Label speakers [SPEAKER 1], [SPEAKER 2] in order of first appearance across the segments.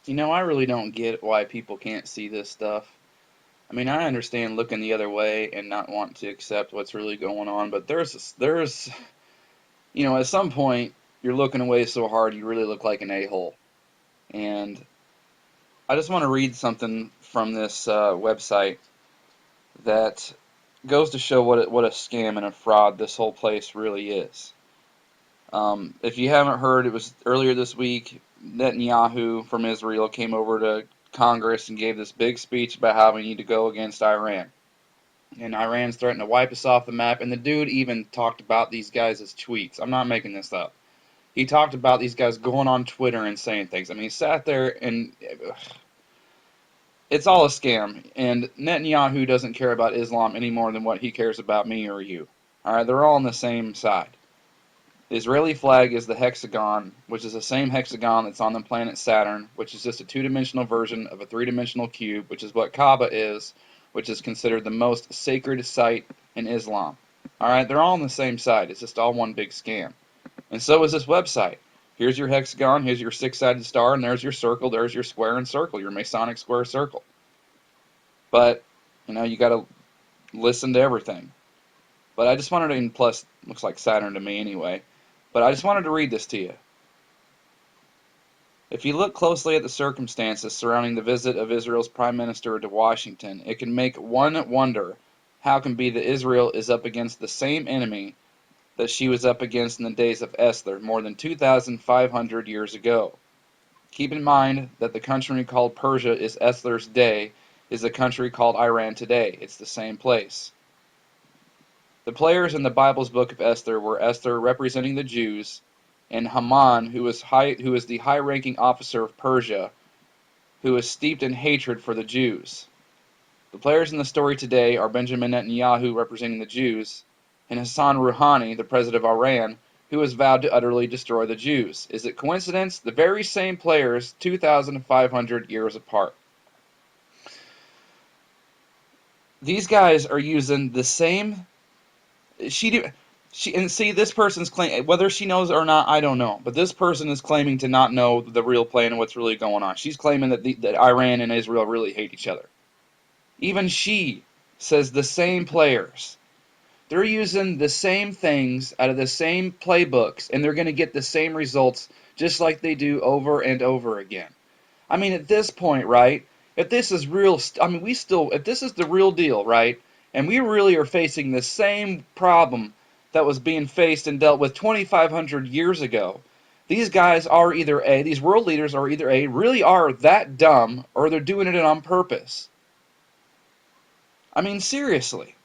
[SPEAKER 1] I really don't get why people can't see this stuff. I mean, I understand looking the other way and not want to accept what's really going on, but at some point, you're looking away so hard you really look like an a-hole. And I just want to read something from this website that goes to show what a scam and a fraud this whole place really is. If you haven't heard, it was earlier this week, Netanyahu from Israel came over to Congress and gave this big speech about how we need to go against Iran. And Iran's threatened to wipe us off the map, and the dude even talked about these guys as tweets. I'm not making this up. He talked about these guys going on Twitter and saying things. I mean, he sat there and it's all a scam. And Netanyahu doesn't care about Islam any more than what he cares about me or you. All right, they're all on the same side. The Israeli flag is the hexagon, which is the same hexagon that's on the planet Saturn, which is just a two-dimensional version of a three-dimensional cube, which is what Kaaba is, which is considered the most sacred site in Islam. All right, they're all on the same side. It's just all one big scam. And so is this website. Here's your hexagon, here's your six-sided star, and there's your circle, there's your square and circle, your Masonic square circle. But, you got to listen to everything. But I just wanted to, and plus, looks like Saturn to me anyway. But I just wanted to read this to you. If you look closely at the circumstances surrounding the visit of Israel's Prime Minister to Washington, it can make one wonder how it can be that Israel is up against the same enemy that she was up against in the days of Esther more than 2,500 years ago. Keep in mind that the country called Persia is Esther's day, is the country called Iran today. It's the same place. The players in the Bible's book of Esther were Esther representing the Jews, and Haman, who is the high-ranking officer of Persia, who is steeped in hatred for the Jews. The players in the story today are Benjamin Netanyahu representing the Jews, and Hassan Rouhani, the president of Iran, who has vowed to utterly destroy the Jews. Is it coincidence? The very same players, 2,500 years apart. These guys are using the same. And see, this person's claim, whether she knows or not, I don't know. But this person is claiming to not know the real plan and what's really going on. She's claiming that Iran and Israel really hate each other. Even she says the same players. They're using the same things out of the same playbooks, and they're going to get the same results just like they do over and over again. I mean, at this point, right, if this is real, if this is the real deal, right, and we really are facing the same problem that was being faced and dealt with 2,500 years ago, these guys are these world leaders are either really are that dumb, or they're doing it on purpose. I mean, seriously.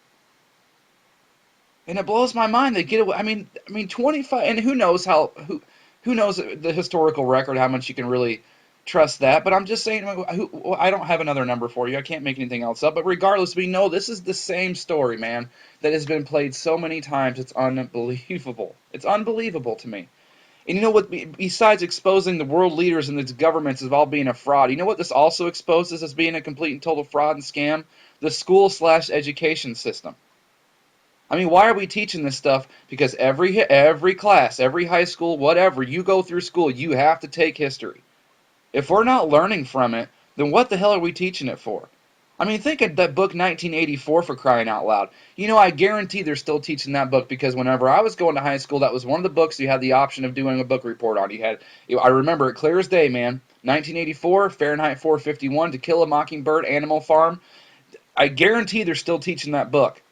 [SPEAKER 1] And it blows my mind they get away. I mean, 25, and who knows who knows the historical record, how much you can really trust that. But I'm just saying, I don't have another number for you. I can't make anything else up. But regardless, we know this is the same story, man, that has been played so many times. It's unbelievable. It's unbelievable to me. And you know what? Besides exposing the world leaders and its governments as all being a fraud, you know what this also exposes as being a complete and total fraud and scam? The school/education system. I mean, why are we teaching this stuff? Because every class, every high school, whatever, you go through school, you have to take history. If we're not learning from it, then what the hell are we teaching it for? I mean, think of that book 1984, for crying out loud. I guarantee they're still teaching that book, because whenever I was going to high school, that was one of the books you had the option of doing a book report on. I remember it clear as day, man. 1984, Fahrenheit 451, To Kill a Mockingbird, Animal Farm. I guarantee they're still teaching that book.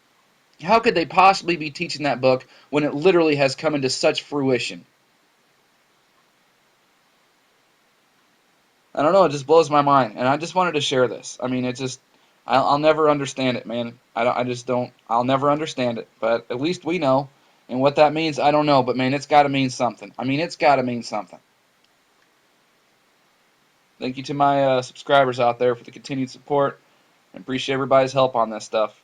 [SPEAKER 1] How could they possibly be teaching that book when it literally has come into such fruition? I don't know, it just blows my mind, and I just wanted to share this. I mean, I'll never understand it, man. I'll never understand it, but at least we know, and what that means, I don't know, but man, it's got to mean something. I mean, it's got to mean something. Thank you to my subscribers out there for the continued support, and appreciate everybody's help on this stuff.